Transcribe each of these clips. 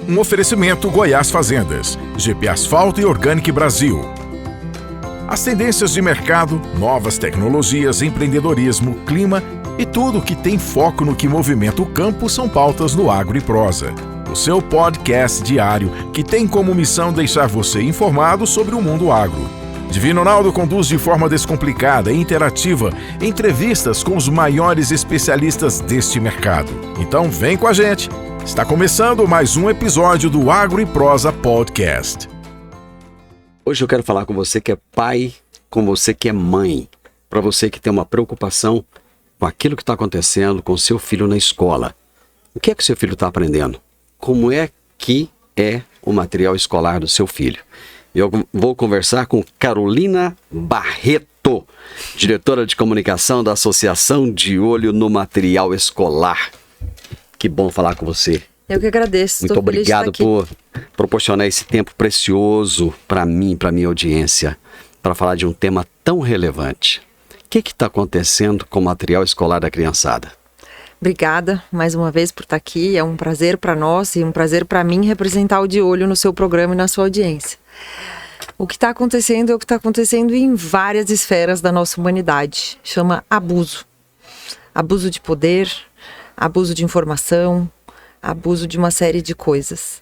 Um oferecimento Goiás Fazendas, GP Asfalto e Organic Brasil. As tendências de mercado, novas tecnologias, empreendedorismo, clima e tudo que tem foco no que movimenta o campo são pautas no Agro e Prosa. O seu podcast diário que tem como missão deixar você informado sobre o mundo agro. Divino Ronaldo conduz de forma descomplicada e interativa entrevistas com os maiores especialistas deste mercado. Então vem com a gente! Está começando mais um episódio do Agro e Prosa Podcast. Hoje eu quero falar com você que é pai, com você que é mãe, para você que tem uma preocupação com aquilo que está acontecendo com seu filho na escola. O que é que seu filho está aprendendo? Como é que é o material escolar do seu filho? Eu vou conversar com Carolina Barreto, diretora de comunicação da Associação De Olho no Material Escolar. Que bom falar com você. Eu que agradeço. Muito obrigado por proporcionar esse tempo precioso para mim, para minha audiência, para falar de um tema tão relevante. O que está acontecendo com o material escolar da criançada? Obrigada mais uma vez por estar aqui. É um prazer para nós e um prazer para mim representar o De Olho no seu programa e na sua audiência. O que está acontecendo é o que está acontecendo em várias esferas da nossa humanidade. Chama abuso. Abuso de poder, abuso de informação, abuso de uma série de coisas.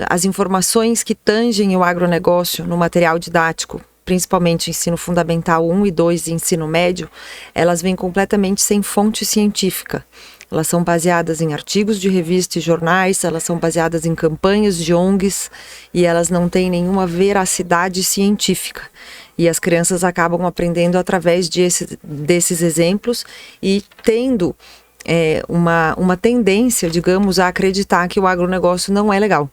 As informações que tangem o agronegócio no material didático, principalmente ensino fundamental 1 e 2 e ensino médio, elas vêm completamente sem fonte científica. Elas são baseadas em artigos de revista e jornais, elas são baseadas em campanhas de ONGs e elas não têm nenhuma veracidade científica. E as crianças acabam aprendendo através desses exemplos e tendo uma tendência, digamos, a acreditar que o agronegócio não é legal,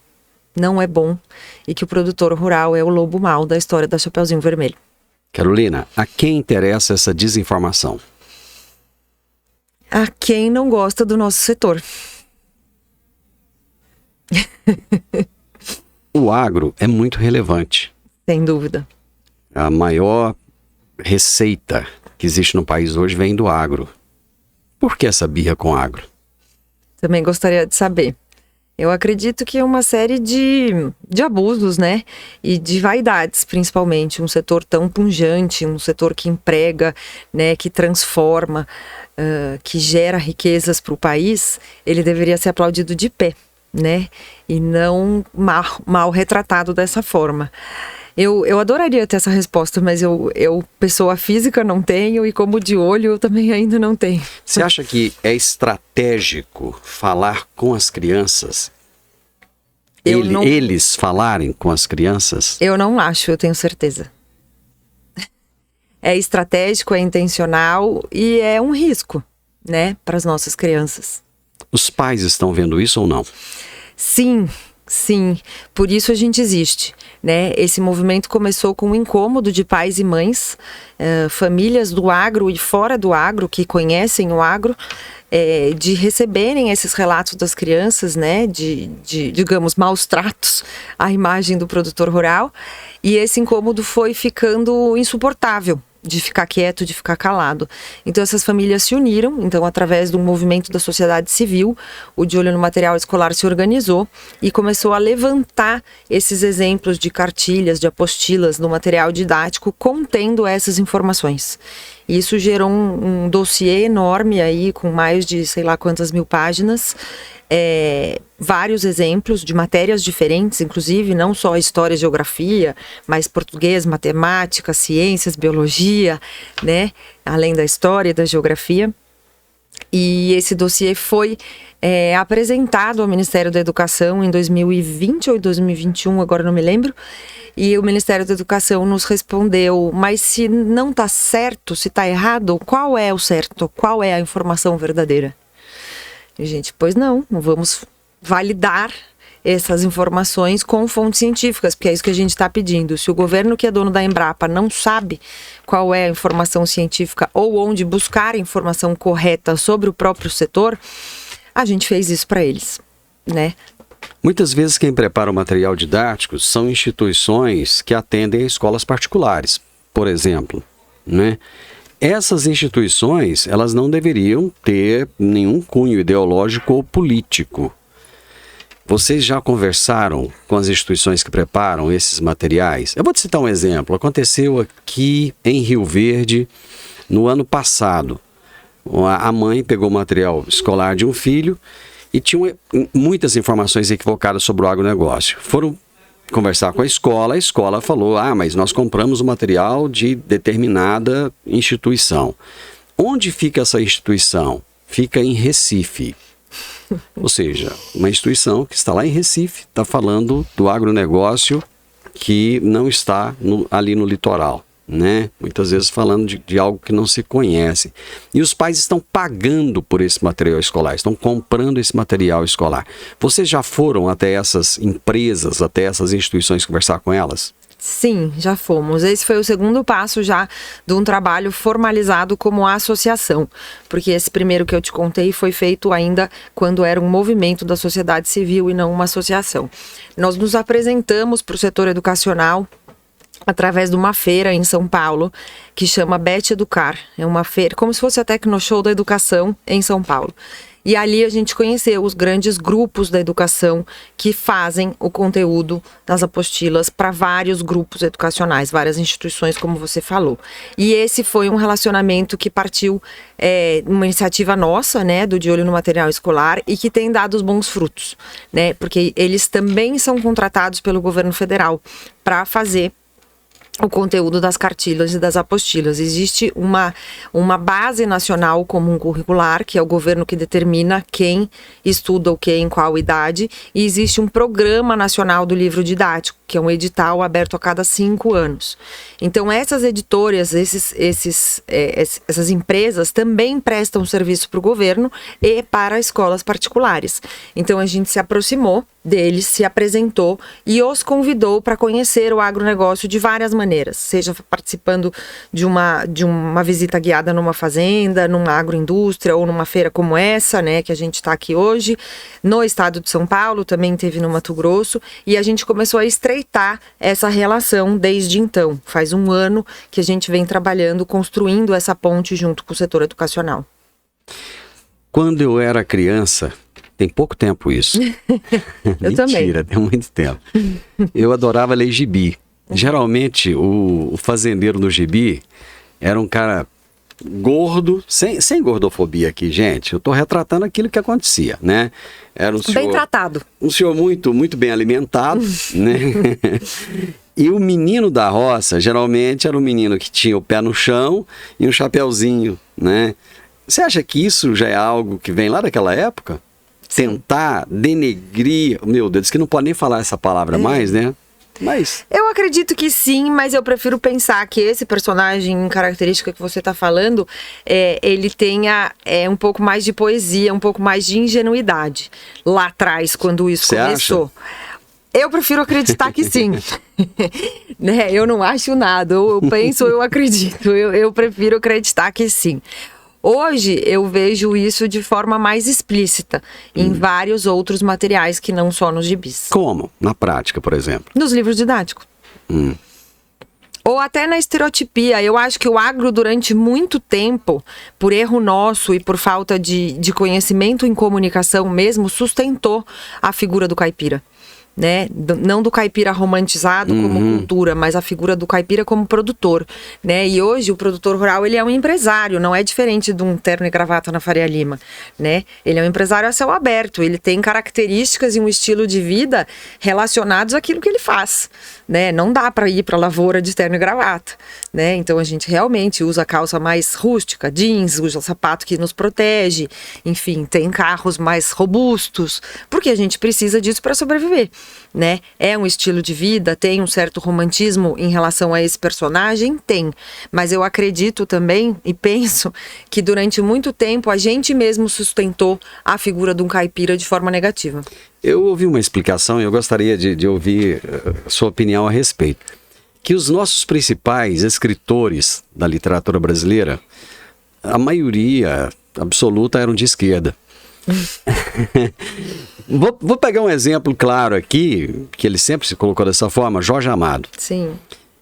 não é bom e que o produtor rural é o lobo mau da história da Chapeuzinho Vermelho. Carolina, a quem interessa essa desinformação? A quem não gosta do nosso setor. O agro é muito relevante. Sem dúvida. A maior receita que existe no país hoje vem do agro. Por que essa birra com o agro? Também gostaria de saber. Eu acredito que é uma série de abusos, né? E de vaidades, principalmente. Um setor tão pujante, um setor que emprega, né? Que transforma, que gera riquezas para o país, ele deveria ser aplaudido de pé, né? E não mal retratado dessa forma. Eu adoraria ter essa resposta, mas eu, pessoa física, não tenho, e como de olho, eu também ainda não tenho. Você acha que é estratégico falar com as crianças? Eles falarem com as crianças? Eu não acho, eu tenho certeza. É estratégico, é intencional e é um risco, né, para as nossas crianças. Os pais estão vendo isso ou não? Sim. Sim, por isso a gente existe, né? Esse movimento começou com um incômodo de pais e mães, famílias do agro e fora do agro, que conhecem o agro, de receberem esses relatos das crianças, né? Digamos, maus tratos à imagem do produtor rural. E esse incômodo foi ficando insuportável, de ficar quieto, de ficar calado. Então essas famílias se uniram, então através de um movimento da sociedade civil, o De Olho no Material Escolar se organizou e começou a levantar esses exemplos de cartilhas, de apostilas no material didático contendo essas informações. E isso gerou um dossiê enorme aí, com mais de sei lá quantas mil páginas, vários exemplos de matérias diferentes, inclusive não só história e geografia, mas português, matemática, ciências, biologia, né? Além da história e da geografia. E esse dossiê foi apresentado ao Ministério da Educação em 2020 ou 2021, agora não me lembro. E o Ministério da Educação nos respondeu, mas se não está certo, se está errado, qual é o certo? Qual é a informação verdadeira? E, gente, pois não vamos validar essas informações com fontes científicas, porque é isso que a gente está pedindo. Se o governo, que é dono da Embrapa, não sabe qual é a informação científica ou onde buscar a informação correta sobre o próprio setor, a gente fez isso para eles, né? Muitas vezes quem prepara o material didático são instituições que atendem a escolas particulares, por exemplo, né? Essas instituições, elas não deveriam ter nenhum cunho ideológico ou político. Vocês já conversaram com as instituições que preparam esses materiais? Eu vou te citar um exemplo. Aconteceu aqui em Rio Verde no ano passado. A mãe pegou o material escolar de um filho e tinha muitas informações equivocadas sobre o agronegócio. Foram conversar com a escola falou, mas nós compramos o material de determinada instituição. Onde fica essa instituição? Fica em Recife. Ou seja, uma instituição que está lá em Recife, está falando do agronegócio que não está ali no litoral, né? Muitas vezes falando de algo que não se conhece. E os pais estão pagando por esse material escolar, estão comprando esse material escolar. Vocês já foram até essas empresas, até essas instituições conversar com elas? Sim, já fomos. Esse foi o segundo passo já de um trabalho formalizado como associação, porque esse primeiro que eu te contei foi feito ainda quando era um movimento da sociedade civil e não uma associação. Nós nos apresentamos para o setor educacional através de uma feira em São Paulo, que chama Bet Educar. É uma feira, como se fosse a Tecnoshow da educação em São Paulo. E ali a gente conheceu os grandes grupos da educação que fazem o conteúdo das apostilas para vários grupos educacionais, várias instituições, como você falou. E esse foi um relacionamento que partiu uma iniciativa nossa, né, do De Olho no Material Escolar, e que tem dado os bons frutos, né, porque eles também são contratados pelo governo federal para fazer o conteúdo das cartilhas e das apostilas. Existe uma base nacional comum curricular, que é o governo que determina quem estuda o que em qual idade, e existe um programa nacional do livro didático, que é um edital aberto a cada 5 anos. Então essas editoras, essas empresas também prestam serviço para o governo e para escolas particulares. Então a gente se aproximou deles, se apresentou e os convidou para conhecer o agronegócio de várias maneiras, seja participando de uma visita guiada numa fazenda, numa agroindústria ou numa feira como essa, né, que a gente está aqui hoje, no estado de São Paulo, também teve no Mato Grosso, e a gente começou a estreitar essa relação desde então. Faz um ano que a gente vem trabalhando, construindo essa ponte junto com o setor educacional. Quando eu era criança, tem pouco tempo isso. Eu também. Mentira, tem muito tempo. Eu adorava ler gibi. Geralmente, o fazendeiro no gibi era um cara gordo, sem gordofobia aqui, gente. Eu estou retratando aquilo que acontecia, né? Era um senhor, bem tratado. Um senhor muito, muito bem alimentado, né? E o menino da roça, geralmente, era um menino que tinha o pé no chão e um chapéuzinho, né? Você acha que isso já é algo que vem lá daquela época? Tentar denegrir, meu Deus, que não pode nem falar essa palavra mais, né? Mas eu acredito que sim, mas eu prefiro pensar que esse personagem característica que você está falando, ele tenha um pouco mais de poesia, um pouco mais de ingenuidade lá atrás, quando isso começou. Acha? Eu prefiro acreditar que sim. Né? Eu não acho nada, eu penso, eu acredito, eu prefiro acreditar que sim. Hoje eu vejo isso de forma mais explícita em vários outros materiais que não só nos gibis. Como? Na prática, por exemplo? Nos livros didáticos. Ou até na estereotipia. Eu acho que o agro, durante muito tempo, por erro nosso e por falta de conhecimento em comunicação mesmo, sustentou a figura do caipira. Né? Não do caipira romantizado como cultura, mas a figura do caipira como produtor, né? E hoje o produtor rural, ele é um empresário, não é diferente de um terno e gravata na Faria Lima, né? Ele é um empresário a céu aberto, ele tem características e um estilo de vida relacionados àquilo que ele faz, né? Não dá para ir para a lavoura de terno e gravata, né? Então a gente realmente usa a calça mais rústica, jeans, usa sapato que nos protege, enfim, tem carros mais robustos, porque a gente precisa disso para sobreviver. Né? É um estilo de vida, tem um certo romantismo em relação a esse personagem? Tem. Mas eu acredito também e penso que durante muito tempo a gente mesmo sustentou a figura de um caipira de forma negativa. Eu ouvi uma explicação e eu gostaria de ouvir sua opinião a respeito. Que os nossos principais escritores da literatura brasileira, a maioria absoluta eram de esquerda. Vou pegar um exemplo claro aqui, que ele sempre se colocou dessa forma, Jorge Amado. Sim.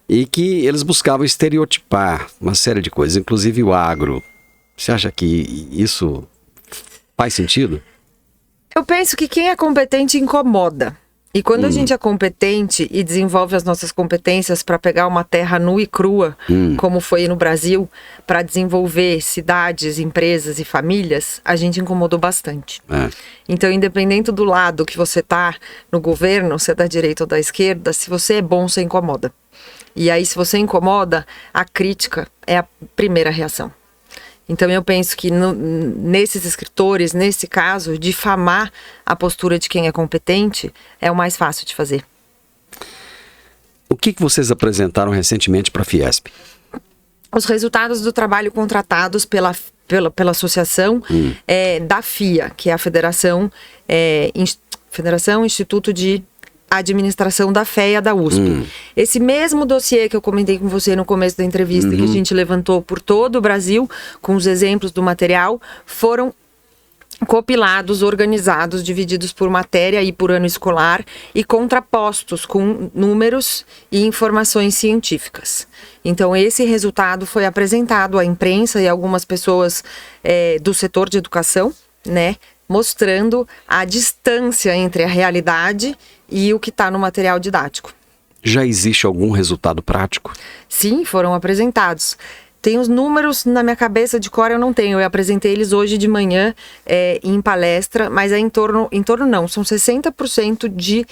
E que eles buscavam estereotipar uma série de coisas, inclusive o agro. Você acha que isso faz sentido? Eu penso que quem é competente incomoda. E quando a gente é competente e desenvolve as nossas competências para pegar uma terra nua e crua, como foi no Brasil, para desenvolver cidades, empresas e famílias, a gente incomodou bastante. Então, independente do lado que você tá no governo, se é da direita ou da esquerda, se você é bom, você incomoda. E aí, se você incomoda, a crítica é a primeira reação. Então eu penso que nesses escritores, nesse caso, difamar a postura de quem é competente é o mais fácil de fazer. O que vocês apresentaram recentemente para a Fiesp? Os resultados do trabalho contratados pela associação da FIA, que é a Federação Instituto de Administração da FEA da USP. Esse mesmo dossiê que eu comentei com você no começo da entrevista, que a gente levantou por todo o Brasil, com os exemplos do material, foram compilados, organizados, divididos por matéria e por ano escolar e contrapostos com números e informações científicas. Então, esse resultado foi apresentado à imprensa e a algumas pessoas do setor de educação, né, mostrando a distância entre a realidade e o que está no material didático. Já existe algum resultado prático? Sim, foram apresentados. Tem os números na minha cabeça, de cor eu não tenho. Eu apresentei eles hoje de manhã em palestra, mas é em torno não, são 60% de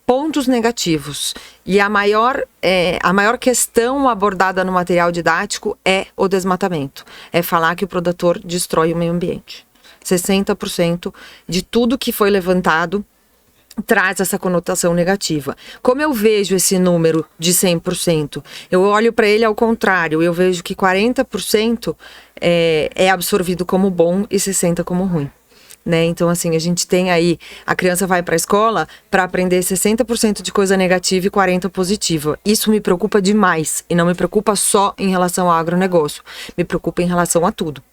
pontos negativos. E a maior questão abordada no material didático é o desmatamento. É falar que o produtor destrói o meio ambiente. 60% de tudo que foi levantado traz essa conotação negativa. Como eu vejo esse número de 100%? Eu olho para ele ao contrário, eu vejo que 40% é absorvido como bom e 60% como ruim. Né? Então, assim, a gente tem aí, a criança vai para a escola para aprender 60% de coisa negativa e 40% positiva. Isso me preocupa demais, e não me preocupa só em relação ao agronegócio, me preocupa em relação a tudo.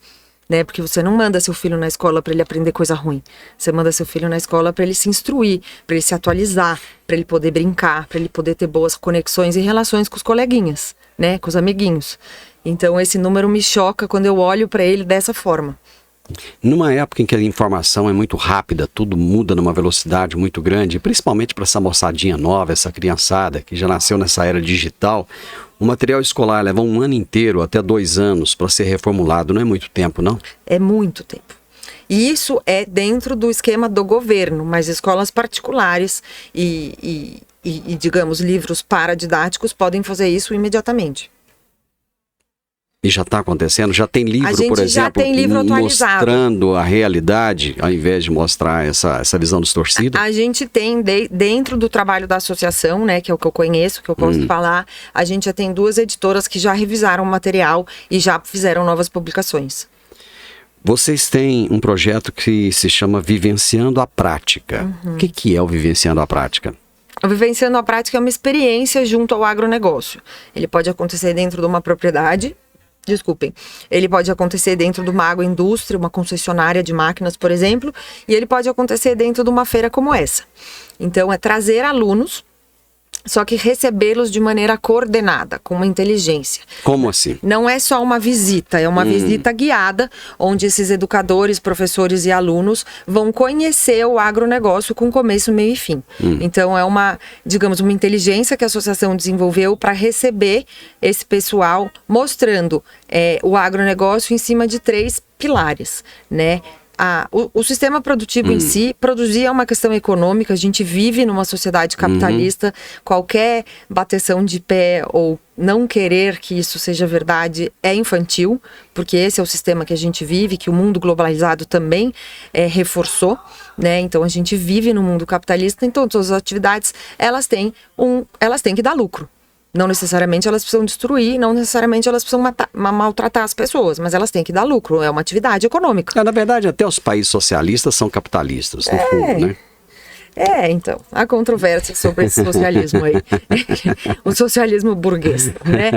Né? Porque você não manda seu filho na escola para ele aprender coisa ruim. Você manda seu filho na escola para ele se instruir, para ele se atualizar, para ele poder brincar, para ele poder ter boas conexões e relações com os coleguinhas, né? Com os amiguinhos. Então esse número me choca quando eu olho para ele dessa forma. Numa época em que a informação é muito rápida, tudo muda numa velocidade muito grande, principalmente para essa moçadinha nova, essa criançada que já nasceu nessa era digital, o material escolar leva 1 ano inteiro, até 2 anos, para ser reformulado. Não é muito tempo, não? É muito tempo. E isso é dentro do esquema do governo, mas escolas particulares e digamos, livros paradidáticos podem fazer isso imediatamente. E já está acontecendo? Já tem livro, por exemplo, já tem livro mostrando a realidade, ao invés de mostrar essa visão distorcida? A gente tem, dentro do trabalho da associação, né, que é o que eu conheço, que eu posso falar, a gente já tem 2 editoras que já revisaram o material e já fizeram novas publicações. Vocês têm um projeto que se chama Vivenciando a Prática. O que é o Vivenciando a Prática? O Vivenciando a Prática é uma experiência junto ao agronegócio. Ele pode acontecer dentro de uma propriedade, ele pode acontecer dentro de uma agroindústria, uma concessionária de máquinas, por exemplo, e ele pode acontecer dentro de uma feira como essa. Então, é trazer alunos, só que recebê-los de maneira coordenada, com uma inteligência. Como assim? Não é só uma visita, é uma visita guiada, onde esses educadores, professores e alunos vão conhecer o agronegócio com começo, meio e fim. Então é uma inteligência que a associação desenvolveu para receber esse pessoal, mostrando o agronegócio em cima de 3 pilares, né? O sistema produtivo em si, produzir é uma questão econômica, a gente vive numa sociedade capitalista, qualquer bateção de pé ou não querer que isso seja verdade é infantil, porque esse é o sistema que a gente vive, que o mundo globalizado também reforçou, né? Então a gente vive no mundo capitalista, então todas as atividades, elas têm que dar lucro. Não necessariamente elas precisam destruir, não necessariamente elas precisam maltratar as pessoas, mas elas têm que dar lucro, é uma atividade econômica. Na verdade, até os países socialistas são capitalistas, no fundo, né? Então, há controvérsia sobre esse socialismo aí. O socialismo burguês, né?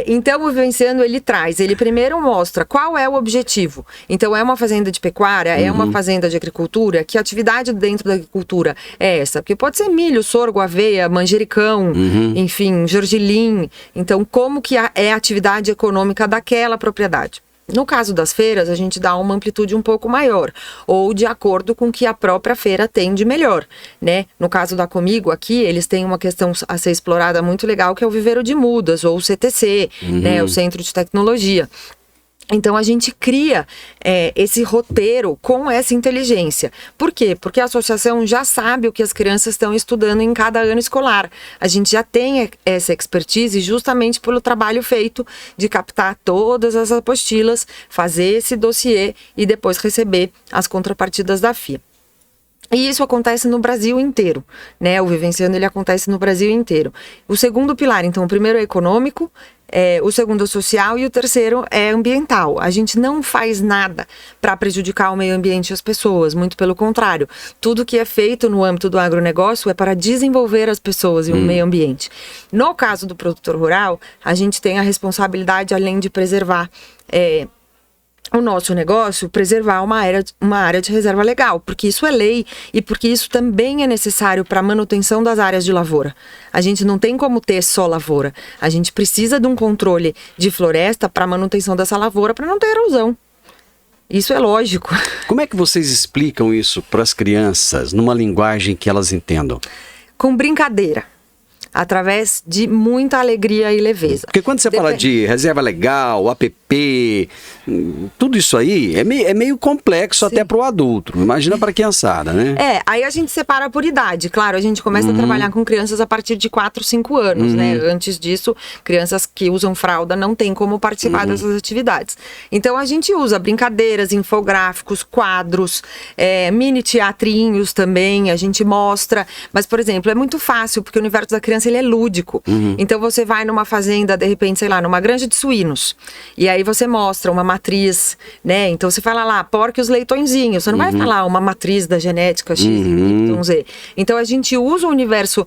Então, o Vivenciando, ele primeiro mostra qual é o objetivo. Então, é uma fazenda de pecuária, é uma fazenda de agricultura, que atividade dentro da agricultura é essa? Porque pode ser milho, sorgo, aveia, manjericão, enfim, gergelim. Então, como que é a atividade econômica daquela propriedade? No caso das feiras, a gente dá uma amplitude um pouco maior, ou de acordo com o que a própria feira tem de melhor, né? No caso da Comigo aqui, eles têm uma questão a ser explorada muito legal, que é o Viveiro de Mudas, ou o CTC, né? O Centro de Tecnologia. Então, a gente cria esse roteiro com essa inteligência. Por quê? Porque a associação já sabe o que as crianças estão estudando em cada ano escolar. A gente já tem essa expertise justamente pelo trabalho feito de captar todas as apostilas, fazer esse dossiê e depois receber as contrapartidas da FIA. E isso acontece no Brasil inteiro, né? O Vivenciando, ele acontece no Brasil inteiro. O segundo pilar, então, o primeiro é econômico, o segundo é social e o terceiro é ambiental. A gente não faz nada para prejudicar o meio ambiente e as pessoas, muito pelo contrário. Tudo que é feito no âmbito do agronegócio é para desenvolver as pessoas e o meio ambiente. No caso do produtor rural, a gente tem a responsabilidade, além de preservar o nosso negócio, preservar uma área de reserva legal, porque isso é lei e porque isso também é necessário para a manutenção das áreas de lavoura. A gente não tem como ter só lavoura, a gente precisa de um controle de floresta para a manutenção dessa lavoura, para não ter erosão. Isso é lógico. Como é que vocês explicam isso para as crianças, numa linguagem que elas entendam? Com brincadeira. Através de muita alegria e leveza. Porque quando você fala de reserva legal, APP, tudo isso aí é meio complexo. Sim. Até para o adulto. Imagina para a criançada, né? Aí a gente separa por idade. Claro, a gente começa a trabalhar com crianças a partir de 4, 5 anos, né? Antes disso, crianças que usam fralda não têm como participar dessas atividades. Então a gente usa brincadeiras, infográficos, quadros, mini teatrinhos também, a gente mostra. Mas, por exemplo, é muito fácil, porque o universo da criança ele é lúdico. Então você vai numa fazenda, de repente, sei lá, numa granja de suínos. E aí você mostra uma matriz, né? Então você fala lá, porca e os leitõezinhos. Você não vai falar uma matriz da genética X, Y, Z. Então a gente usa o universo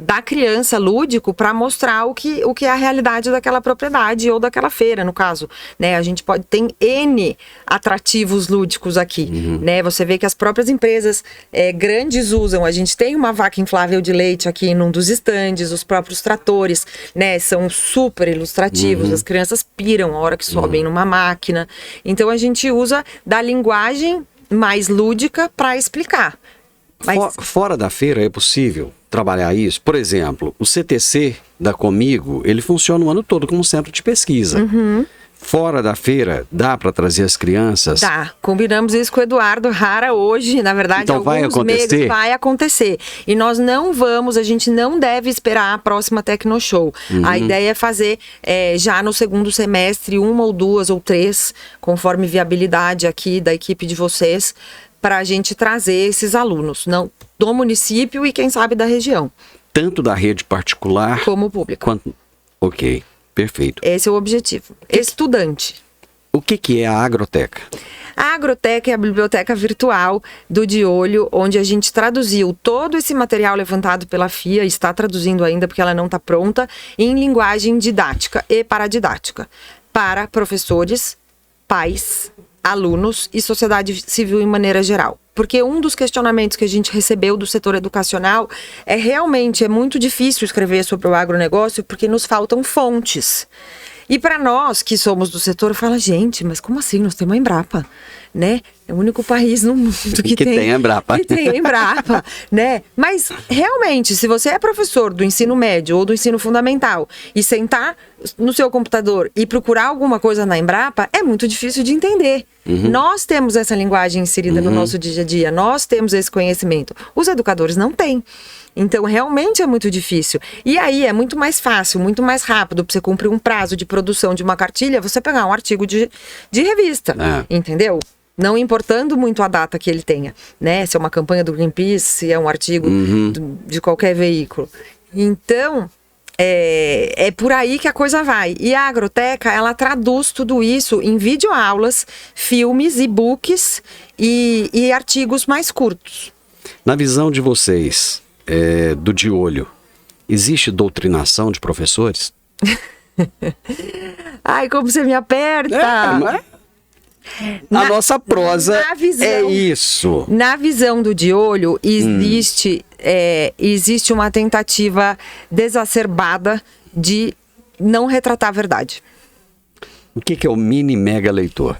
da criança lúdico para mostrar o que é a realidade daquela propriedade ou daquela feira, no caso, né? A gente tem N atrativos lúdicos aqui, né? Você vê que as próprias empresas grandes usam. A gente tem uma vaca inflável de leite aqui num dos estandes, os próprios tratores, né, são super ilustrativos, as crianças piram a hora que sobem numa máquina. Então a gente usa da linguagem mais lúdica para explicar. Mas... Fora da feira é possível trabalhar isso? Por exemplo, o CTC da Comigo, ele funciona o ano todo como centro de pesquisa. Fora da feira, dá para trazer as crianças? Dá. Combinamos isso com o Eduardo Rara hoje, na verdade, então, alguns meses vai acontecer. E nós a gente não deve esperar a próxima Tecnoshow. A ideia é fazer já no segundo semestre, 1 ou 2 ou 3, conforme viabilidade aqui da equipe de vocês, para a gente trazer esses alunos do município e quem sabe da região. Tanto da rede particular como pública. Ok. Perfeito. Esse é o objetivo. Estudante. O que é a Agroteca? A Agroteca é a biblioteca virtual do De Olho, onde a gente traduziu todo esse material levantado pela FIA, está traduzindo ainda porque ela não está pronta, em linguagem didática e paradidática, para professores, pais, alunos e sociedade civil em maneira geral. Porque um dos questionamentos que a gente recebeu do setor educacional realmente muito difícil escrever sobre o agronegócio porque nos faltam fontes. E para nós que somos do setor, fala, gente, mas como assim? Nós temos a Embrapa, né? É o único país no mundo que tem a Embrapa. Que tem a Embrapa, né? Mas realmente, se você é professor do ensino médio ou do ensino fundamental e sentar no seu computador e procurar alguma coisa na Embrapa, é muito difícil de entender. Nós temos essa linguagem inserida no nosso dia a dia, nós temos esse conhecimento. Os educadores não têm. Então, realmente é muito difícil. E aí, é muito mais fácil, muito mais rápido para você cumprir um prazo de produção de uma cartilha, você pegar um artigo de revista, entendeu? Não importando muito a data que ele tenha, né? Se é uma campanha do Greenpeace, se é um artigo de qualquer veículo. Então, é por aí que a coisa vai. E a Agroteca, ela traduz tudo isso em videoaulas, filmes, e-books e artigos mais curtos. Na visão de vocês, do De Olho, existe doutrinação de professores? Ai, como você me aperta! A nossa prosa é isso. Na visão do De Olho, existe uma tentativa desacerbada de não retratar a verdade. O que é o mini mega leitor?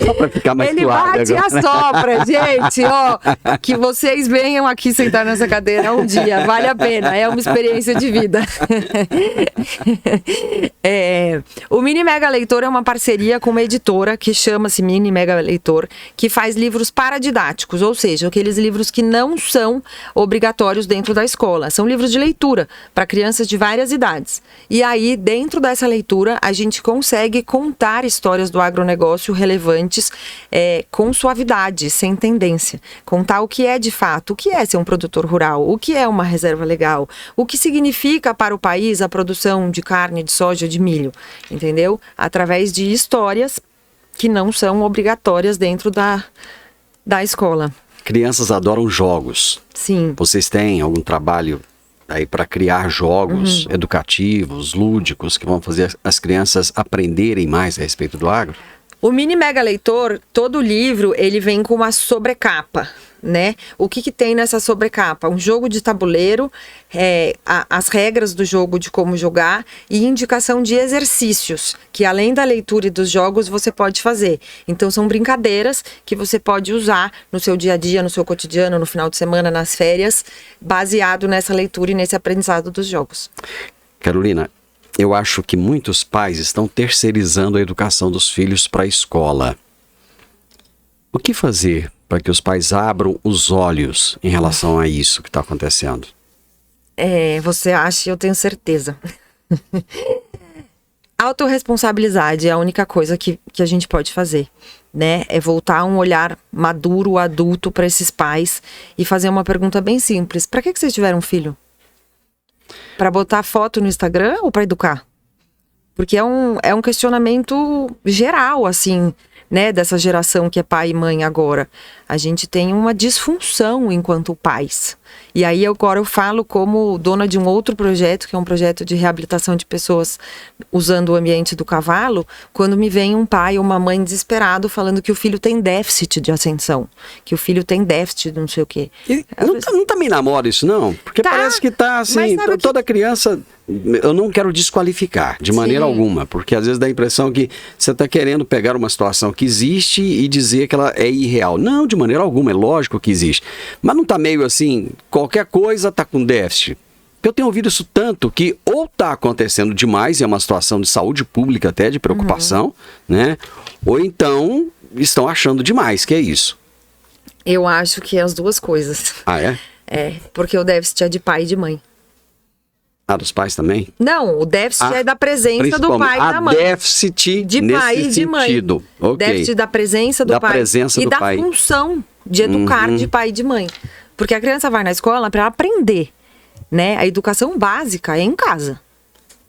Só para ficar mais Ele suave bate e agora. assopra, gente, ó, que vocês venham aqui sentar nessa cadeira um dia, vale a pena, é uma experiência de vida. O Mini Mega Leitor é uma parceria com uma editora que chama-se Mini Mega Leitor, que faz livros paradidáticos, ou seja, aqueles livros que não são obrigatórios dentro da escola, são livros de leitura para crianças de várias idades. E aí, dentro dessa leitura, a gente consegue contar histórias do agronegócio relevantes com suavidade, sem tendência. Contar o que é de fato, o que é ser um produtor rural, o que é uma reserva legal, o que significa para o país a produção de carne, de soja, de milho, entendeu? Através de histórias que não são obrigatórias dentro da escola. Crianças adoram jogos. Sim. Vocês têm algum trabalho aí para criar jogos educativos, lúdicos, que vão fazer as crianças aprenderem mais a respeito do agro? O Mini Mega Leitor, todo livro, ele vem com uma sobrecapa, né? O que tem nessa sobrecapa? Um jogo de tabuleiro, as regras do jogo, de como jogar e indicação de exercícios, que além da leitura e dos jogos você pode fazer. Então são brincadeiras que você pode usar no seu dia a dia, no seu cotidiano, no final de semana, nas férias, baseado nessa leitura e nesse aprendizado dos jogos. Carolina, eu acho que muitos pais estão terceirizando a educação dos filhos para a escola. O que fazer para que os pais abram os olhos em relação a isso que está acontecendo? Você acha, eu tenho certeza. Autorresponsabilidade é a única coisa que a gente pode fazer, né? É voltar um olhar maduro, adulto para esses pais e fazer uma pergunta bem simples. Para que vocês tiveram um filho? Para botar foto no Instagram ou para educar? Porque é um questionamento geral, assim, né, dessa geração que é pai e mãe agora. A gente tem uma disfunção enquanto pais. E aí agora eu falo como dona de um outro projeto, que é um projeto de reabilitação de pessoas usando o ambiente do cavalo, quando me vem um pai ou uma mãe desesperado falando que o filho tem déficit de atenção, que o filho tem déficit de não sei o quê. Não tá meio na moda isso, não? Porque parece que tá assim, toda criança... Eu não quero desqualificar de maneira alguma, porque às vezes dá a impressão que você está querendo pegar uma situação que existe e dizer que ela é irreal. Não, de maneira alguma, é lógico que existe. Mas não está meio assim, qualquer coisa está com déficit. Eu tenho ouvido isso tanto que ou está acontecendo demais, é uma situação de saúde pública até, de preocupação, né? Ou então estão achando demais, que é isso. Eu acho que é as duas coisas. Ah, é? Porque o déficit é de pai e de mãe. Ah, dos pais também? Não, o déficit é da presença do pai e da mãe. Déficit de nesse pai e de mãe. sentido. Okay. Déficit da presença do pai. Presença e do da pai. função de educar de pai e de mãe. Porque a criança vai na escola para aprender, né? A educação básica é em casa.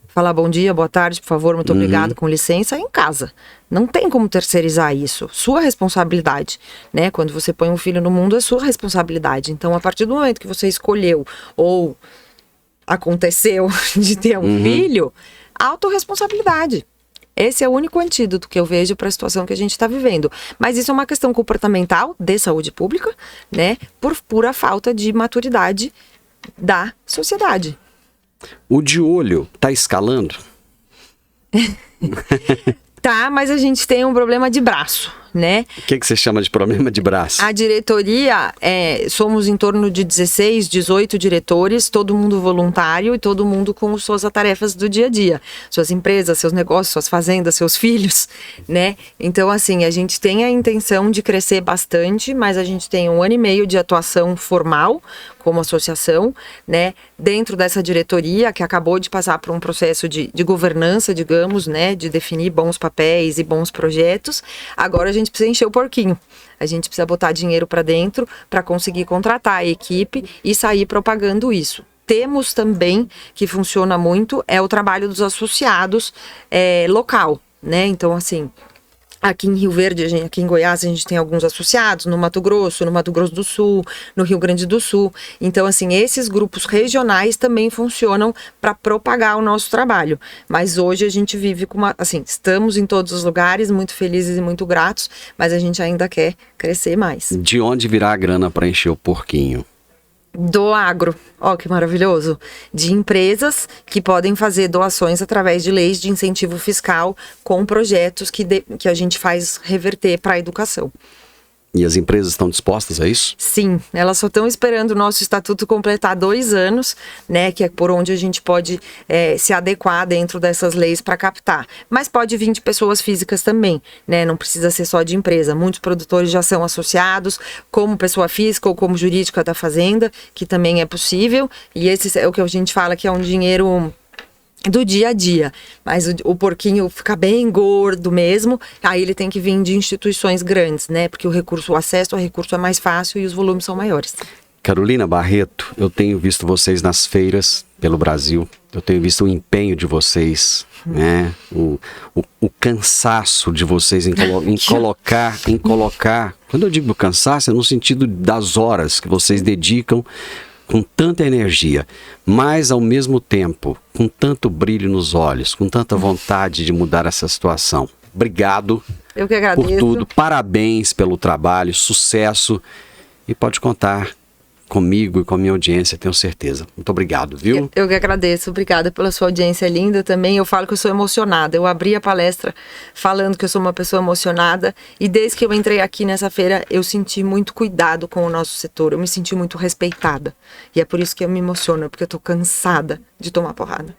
Falar bom dia, boa tarde, por favor, muito obrigado, com licença, é em casa. Não tem como terceirizar isso. Sua responsabilidade, né? Quando você põe um filho no mundo, é sua responsabilidade. Então, a partir do momento que você escolheu ou aconteceu de ter um filho, autorresponsabilidade. Esse é o único antídoto que eu vejo para a situação que a gente está vivendo. Mas isso é uma questão comportamental de saúde pública, né? Por pura falta de maturidade da sociedade. O de olho está escalando? Tá, mas a gente tem um problema de braço, né? O que você chama de problema de braço? A diretoria, somos em torno de 16, 18 diretores, todo mundo voluntário e todo mundo com suas tarefas do dia a dia. Suas empresas, seus negócios, suas fazendas, seus filhos, né? Então, assim, a gente tem a intenção de crescer bastante, mas a gente tem 1 ano e meio de atuação formal como associação, né? Dentro dessa diretoria que acabou de passar por um processo de governança, digamos, né? De definir bons papéis e bons projetos. Agora a gente precisa encher o porquinho. A gente precisa botar dinheiro para dentro para conseguir contratar a equipe e sair propagando isso. Temos também, que funciona muito, o trabalho dos associados local, né? Então, assim, aqui em Rio Verde, aqui em Goiás, a gente tem alguns associados, no Mato Grosso do Sul, no Rio Grande do Sul. Então, assim, esses grupos regionais também funcionam para propagar o nosso trabalho. Mas hoje a gente vive com estamos em todos os lugares, muito felizes e muito gratos, mas a gente ainda quer crescer mais. De onde virá a grana para encher o porquinho? Do agro, ó que maravilhoso, de empresas que podem fazer doações através de leis de incentivo fiscal com projetos que a gente faz reverter para a educação. E as empresas estão dispostas a isso? Sim, elas só estão esperando o nosso estatuto completar 2 anos, né, que é por onde a gente pode se adequar dentro dessas leis para captar. Mas pode vir de pessoas físicas também, né, não precisa ser só de empresa. Muitos produtores já são associados como pessoa física ou como jurídica da fazenda, que também é possível. E esse é o que a gente fala que é um dinheiro do dia a dia, mas o porquinho fica bem gordo mesmo, aí ele tem que vir de instituições grandes, né? Porque o acesso ao recurso é mais fácil e os volumes são maiores. Carolina Barreto, eu tenho visto vocês nas feiras pelo Brasil, eu tenho visto o empenho de vocês, né? O cansaço de vocês em colocar, quando eu digo cansaço, é no sentido das horas que vocês dedicam com tanta energia, mas ao mesmo tempo, com tanto brilho nos olhos, com tanta vontade de mudar essa situação. Obrigado. Eu que agradeço. Por tudo, parabéns pelo trabalho, sucesso, e pode contar comigo e com a minha audiência, tenho certeza. Muito obrigado, viu? Eu que agradeço, obrigada pela sua audiência linda também. Eu falo que eu sou emocionada, eu abri a palestra falando que eu sou uma pessoa emocionada e desde que eu entrei aqui nessa feira eu senti muito cuidado com o nosso setor, eu me senti muito respeitada e é por isso que eu me emociono, porque eu tô cansada de tomar porrada.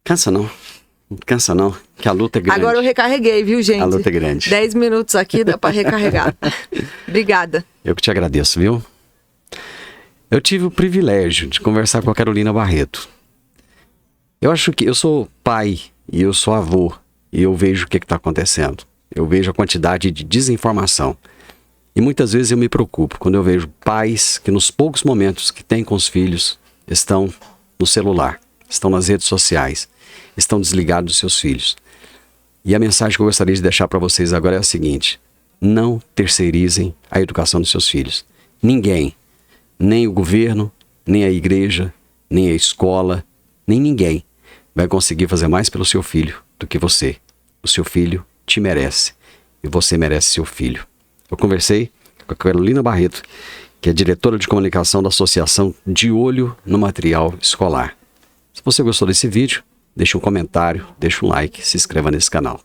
Cansa não, que a luta é grande. Agora eu recarreguei, viu, gente? A luta é grande. 10 minutos aqui dá para recarregar. Obrigada. Eu que te agradeço, viu? Eu tive o privilégio de conversar com a Carolina Barreto. Eu acho que eu sou pai e eu sou avô e eu vejo o que está acontecendo. Eu vejo a quantidade de desinformação. E muitas vezes eu me preocupo quando eu vejo pais que nos poucos momentos que têm com os filhos estão no celular, estão nas redes sociais, estão desligados dos seus filhos. E a mensagem que eu gostaria de deixar para vocês agora é a seguinte: não terceirizem a educação dos seus filhos. Ninguém, nem o governo, nem a igreja, nem a escola, nem ninguém vai conseguir fazer mais pelo seu filho do que você. O seu filho te merece e você merece seu filho. Eu conversei com a Carolina Barreto, que é diretora de comunicação da Associação De Olho no Material Escolar. Se você gostou desse vídeo, deixe um comentário, deixe um like, se inscreva nesse canal.